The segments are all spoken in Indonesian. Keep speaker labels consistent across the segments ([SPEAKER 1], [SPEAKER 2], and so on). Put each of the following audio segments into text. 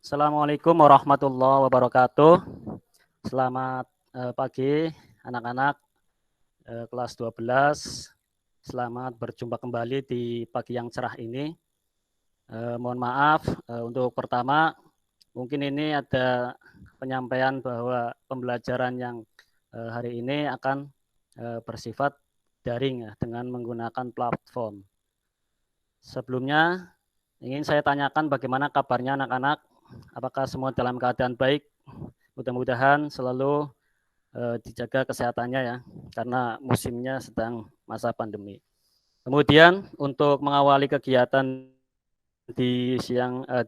[SPEAKER 1] Assalamualaikum warahmatullahi wabarakatuh. Selamat pagi anak-anak kelas 12. Selamat berjumpa kembali di pagi yang cerah ini. Mohon maaf untuk pertama, mungkin ini ada penyampaian bahwa pembelajaran yang hari ini akan bersifat daring ya, dengan menggunakan platform. Sebelumnya ingin saya tanyakan bagaimana kabarnya anak-anak. Apakah semua dalam keadaan baik? Mudah-mudahan selalu dijaga kesehatannya ya, karena musimnya sedang masa pandemi. Kemudian untuk mengawali kegiatan di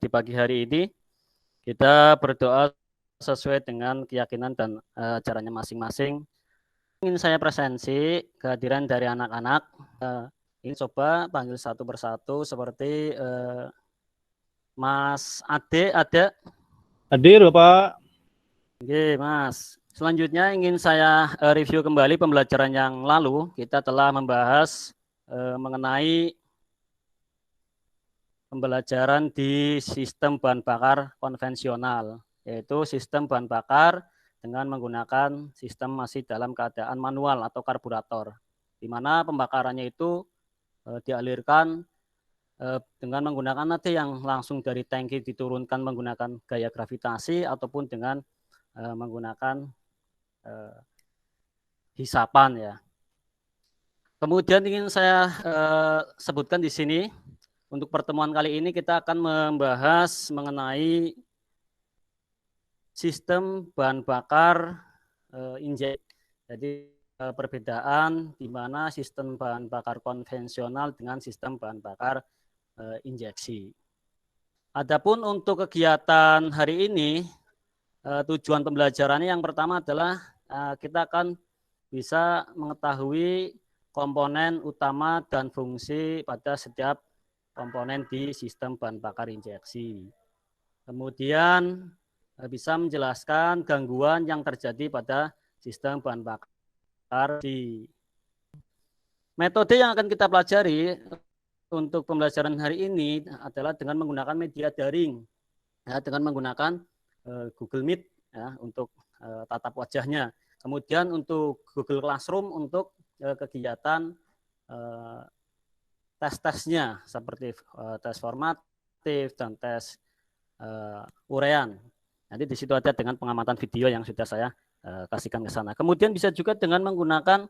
[SPEAKER 1] pagi hari ini, kita berdoa sesuai dengan keyakinan dan caranya masing-masing. Ingin saya presensi kehadiran dari anak-anak. Ini coba panggil satu persatu seperti Mas Ade ada.
[SPEAKER 2] Hadir Bapak.
[SPEAKER 1] Oke, Mas. Selanjutnya ingin saya review kembali pembelajaran yang lalu. Kita telah membahas mengenai pembelajaran di sistem bahan bakar konvensional, yaitu sistem bahan bakar dengan menggunakan sistem masih dalam keadaan manual atau karburator, di mana pembakarannya itu dialirkan dengan menggunakan nanti yang langsung dari tangki diturunkan menggunakan gaya gravitasi ataupun dengan menggunakan hisapan ya. Kemudian ingin saya sebutkan di sini untuk pertemuan kali ini kita akan membahas mengenai sistem bahan bakar injeksi. Jadi perbedaan di mana sistem bahan bakar konvensional dengan sistem bahan bakar injeksi. Adapun untuk kegiatan hari ini, tujuan pembelajarannya yang pertama adalah kita akan bisa mengetahui komponen utama dan fungsi pada setiap komponen di sistem bahan bakar injeksi. Kemudian bisa menjelaskan gangguan yang terjadi pada sistem bahan bakar di metode yang akan kita pelajari untuk pembelajaran hari ini adalah dengan menggunakan media daring, ya, dengan menggunakan Google Meet ya, untuk tatap wajahnya. Kemudian untuk Google Classroom untuk kegiatan tes-tesnya seperti tes formatif dan tes urean. Nanti di situ ada dengan pengamatan video yang sudah saya kasihkan ke sana. Kemudian bisa juga dengan menggunakan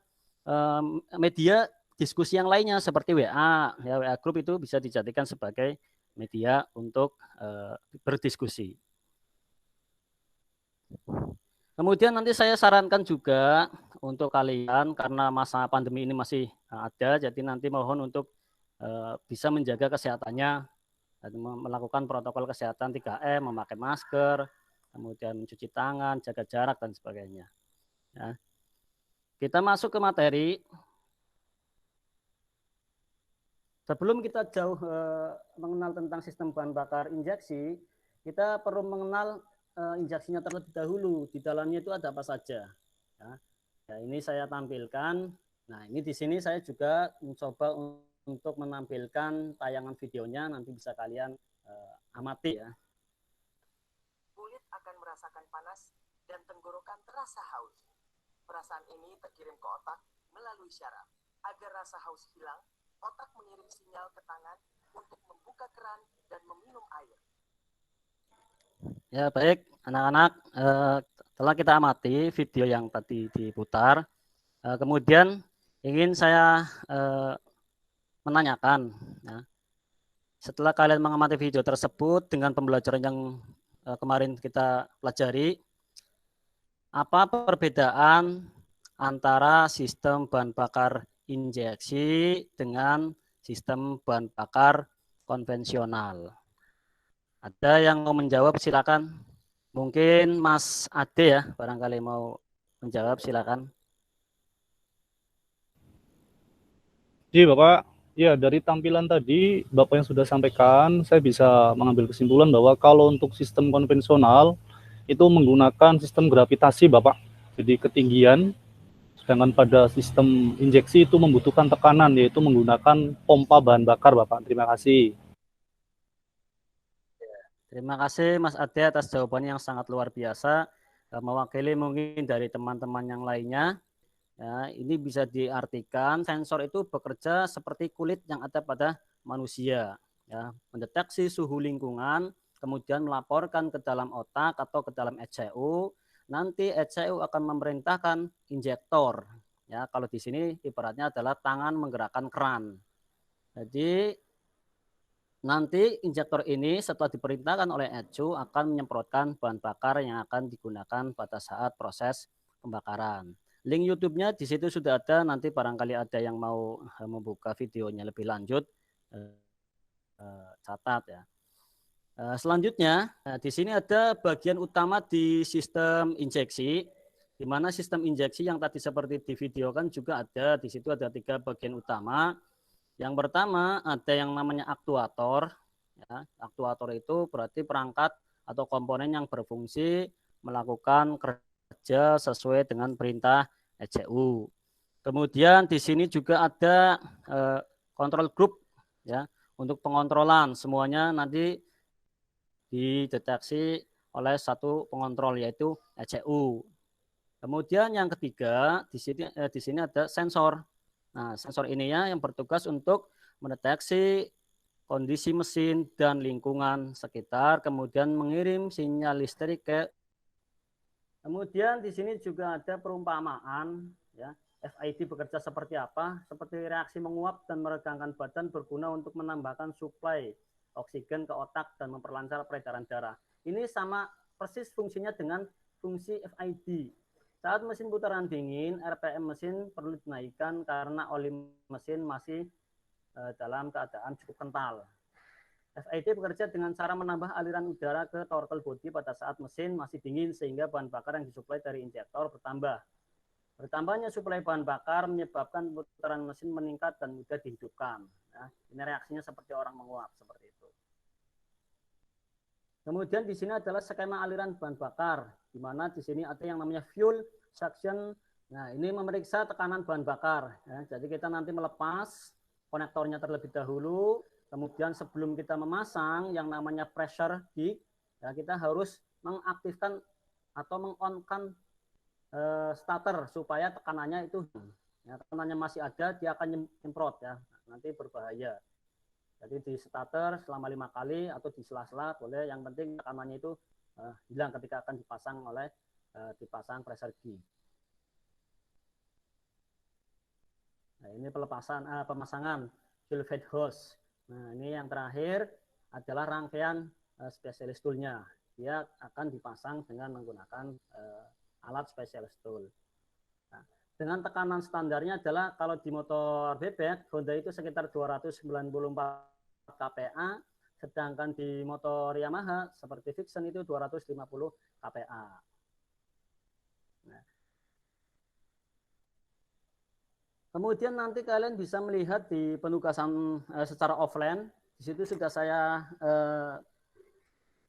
[SPEAKER 1] media diskusi yang lainnya seperti WA, ya, WA Group itu bisa dijadikan sebagai media untuk berdiskusi. Kemudian nanti saya sarankan juga untuk kalian karena masa pandemi ini masih ada, jadi nanti mohon untuk bisa menjaga kesehatannya, melakukan protokol kesehatan 3M, memakai masker, kemudian mencuci tangan, jaga jarak dan sebagainya. Ya. Kita masuk ke materi. Sebelum kita jauh mengenal tentang sistem bahan bakar injeksi, kita perlu mengenal injeksinya terlebih dahulu. Di dalamnya itu ada apa saja. Ya, ini saya tampilkan. Nah, ini di sini saya juga mencoba untuk menampilkan tayangan videonya. Nanti bisa kalian amati ya.
[SPEAKER 3] Kulit akan merasakan panas dan tenggorokan terasa haus. Perasaan ini terkirim ke otak melalui syaraf. Agar rasa haus hilang, otak mengirim sinyal ke tangan untuk membuka keran dan meminum air.
[SPEAKER 1] Ya baik anak-anak, setelah kita amati video yang tadi diputar, kemudian ingin saya menanyakan, ya, setelah kalian mengamati video tersebut dengan pembelajaran yang kemarin kita pelajari, apa perbedaan antara sistem bahan bakar injeksi dengan sistem bahan bakar konvensional? Ada yang mau menjawab silakan. Mungkin Mas Ade ya, barangkali mau menjawab silakan.
[SPEAKER 2] Jadi Bapak, ya dari tampilan tadi Bapak yang sudah sampaikan, saya bisa mengambil kesimpulan bahwa kalau untuk sistem konvensional itu menggunakan sistem gravitasi Bapak. Jadi ketinggian, sedangkan pada sistem injeksi itu membutuhkan tekanan, yaitu menggunakan pompa bahan bakar Bapak. Terima kasih.
[SPEAKER 1] Terima kasih Mas Ade atas jawabannya yang sangat luar biasa. Mewakili mungkin dari teman-teman yang lainnya. Ya, ini bisa diartikan sensor itu bekerja seperti kulit yang ada pada manusia, ya, mendeteksi suhu lingkungan, kemudian melaporkan ke dalam otak atau ke dalam ECU. Nanti ECU akan memerintahkan injektor. Ya, kalau di sini ibaratnya adalah tangan menggerakkan keran. Jadi nanti injektor ini setelah diperintahkan oleh ECU akan menyemprotkan bahan bakar yang akan digunakan pada saat proses pembakaran. Link YouTube-nya di situ sudah ada, nanti barangkali ada yang mau membuka videonya lebih lanjut, catat ya. Selanjutnya, di sini ada bagian utama di sistem injeksi, di mana sistem injeksi yang tadi seperti di video kan juga ada, di situ ada 3 bagian utama. Yang pertama ada yang namanya aktuator. Ya, aktuator itu berarti perangkat atau komponen yang berfungsi melakukan kerja sesuai dengan perintah ECU. Kemudian di sini juga ada kontrol group ya untuk pengontrolan, semuanya nanti dideteksi oleh satu pengontrol yaitu ECU. Kemudian yang ketiga di sini ada sensor. Nah, sensor ini ya yang bertugas untuk mendeteksi kondisi mesin dan lingkungan sekitar, kemudian mengirim sinyal listrik ke. Kemudian di sini juga ada perumpamaan, ya, FID bekerja seperti apa? Seperti reaksi menguap dan meregangkan badan berguna untuk menambahkan suplai oksigen ke otak dan memperlancar peredaran darah. Ini sama persis fungsinya dengan fungsi FID. Saat mesin putaran dingin, RPM mesin perlu dinaikkan karena oli mesin masih dalam keadaan cukup kental. FID bekerja dengan cara menambah aliran udara ke throttle body pada saat mesin masih dingin sehingga bahan bakar yang disuplai dari injektor bertambah. Bertambahnya suplai bahan bakar menyebabkan putaran mesin meningkat dan mudah dihidupkan. Nah, ini reaksinya seperti orang menguap seperti itu. Kemudian di sini adalah skema aliran bahan bakar, di mana di sini ada yang namanya fuel suction. Nah, ini memeriksa tekanan bahan bakar. Ya. Jadi kita nanti melepas konektornya terlebih dahulu. Kemudian sebelum kita memasang yang namanya pressure gauge, ya kita harus mengaktifkan atau mengonkan starter supaya tekanannya itu, ya, tekanannya masih ada, dia akan nyemprot ya, nanti berbahaya. Jadi di starter selama 5 kali atau di sela-sela boleh, yang penting tekanannya itu hilang ketika akan dipasang pressure gauge. Nah, ini pemasangan fuel fed hose. Nah, ini yang terakhir adalah rangkaian specialist tool-nya. Dia akan dipasang dengan menggunakan alat specialist tool. Nah, dengan tekanan standarnya adalah kalau di motor bebek Honda itu sekitar 294 kPa, sedangkan di motor Yamaha seperti Vixen itu 250 kPa. Nah, kemudian nanti kalian bisa melihat di penugasan secara offline. Di situ sudah saya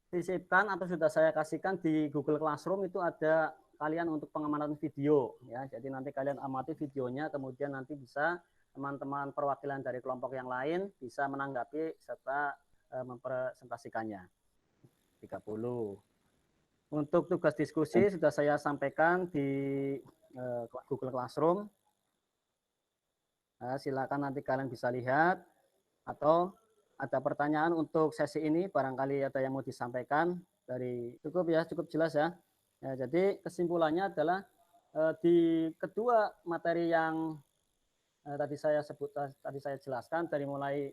[SPEAKER 1] sisipkan atau sudah saya kasihkan di Google Classroom, itu ada kalian untuk pengamatan video. Ya. Jadi nanti kalian amati videonya, kemudian nanti bisa teman-teman perwakilan dari kelompok yang lain bisa menanggapi serta mempresentasikannya. 30. Untuk tugas diskusi sudah saya sampaikan di Google Classroom. Nah, silakan nanti kalian bisa lihat, atau ada pertanyaan untuk sesi ini, barangkali ada yang mau disampaikan dari, cukup jelas ya. Ya, jadi kesimpulannya adalah di kedua materi yang tadi saya jelaskan, dari mulai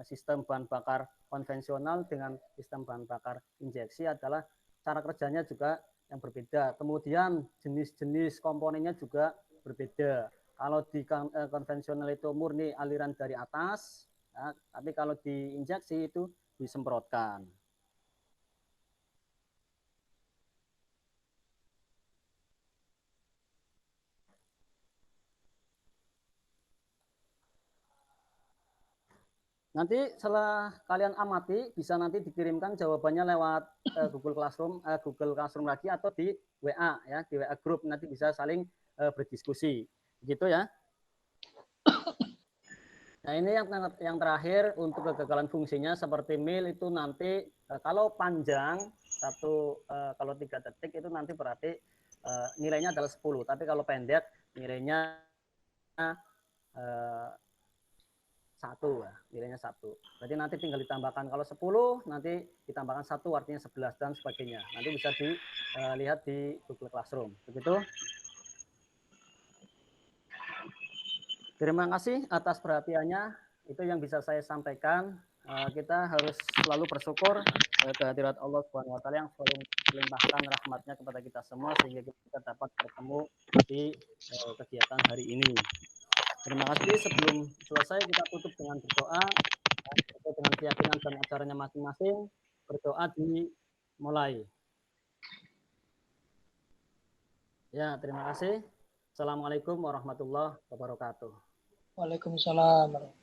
[SPEAKER 1] sistem bahan bakar konvensional dengan sistem bahan bakar injeksi, adalah cara kerjanya juga yang berbeda. Kemudian jenis-jenis komponennya juga berbeda. Kalau di konvensional itu murni aliran dari atas, ya, tapi kalau di injeksi itu disemprotkan. Nanti setelah kalian amati, bisa nanti dikirimkan jawabannya lewat Google Classroom lagi, atau di WA ya, di WA group, nanti bisa saling berdiskusi. Gitu ya. Nah, ini yang terakhir untuk kegagalan fungsinya seperti mil itu nanti kalau panjang kalau 3 detik itu nanti berarti nilainya adalah 10. Tapi kalau pendek nilainya 1 ya, nilainya 1. Berarti nanti tinggal ditambahkan kalau 10 nanti ditambahkan 1 artinya 11 dan sebagainya. Nanti bisa dilihat di Google Classroom. Begitu. Terima kasih atas perhatiannya. Itu yang bisa saya sampaikan. Kita harus selalu bersyukur kehadirat Allah Subhanahu wa taala yang selalu melimpahkan rahmatnya kepada kita semua sehingga kita dapat bertemu di kegiatan hari ini. Terima kasih. Sebelum selesai kita tutup dengan berdoa sesuai dengan keyakinan dan ajarannya masing-masing. Berdoa dimulai. Ya, terima kasih. Assalamualaikum warahmatullahi wabarakatuh.
[SPEAKER 4] Waalaikumsalam.